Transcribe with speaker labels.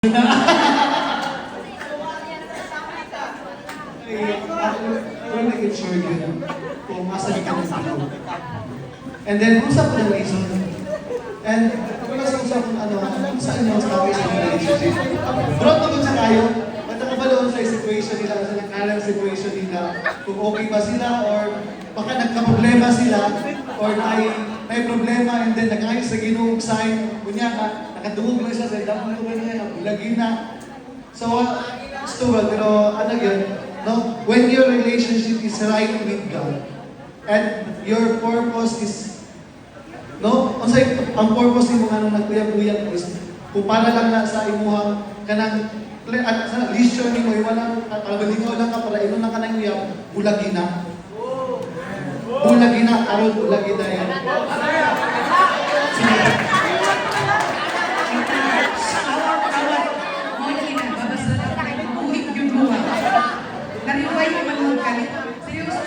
Speaker 1: We'll make it sure yun kung masabi ka ng tao. And then, usap ko ng reason. And wala sa usap kung ano, saan yung tao sa relationship. Brought naman sa kayo, ba't nakabaloon sa situation nila, sa nakalang situation nila, kung okay ba sila, or baka nagka-problema sila, or may problema, and then nag-ayos sa ginong sign, kunya ka, nakadungog lang siya sa dapat ko niya, lagi na. So, stupid, pero ano yun, no? When your relationship is right with God, and your purpose is, no? Kasi ang purpose ni mga nung nagkuyag-kuyag is, kung para lang na sa imuhang kanang, at sa leisure ni mo, walang, kalabaligaw lang ka, para ino lang ka nang uyab, bulagi na. Bulagi na, aron bulagi na yan.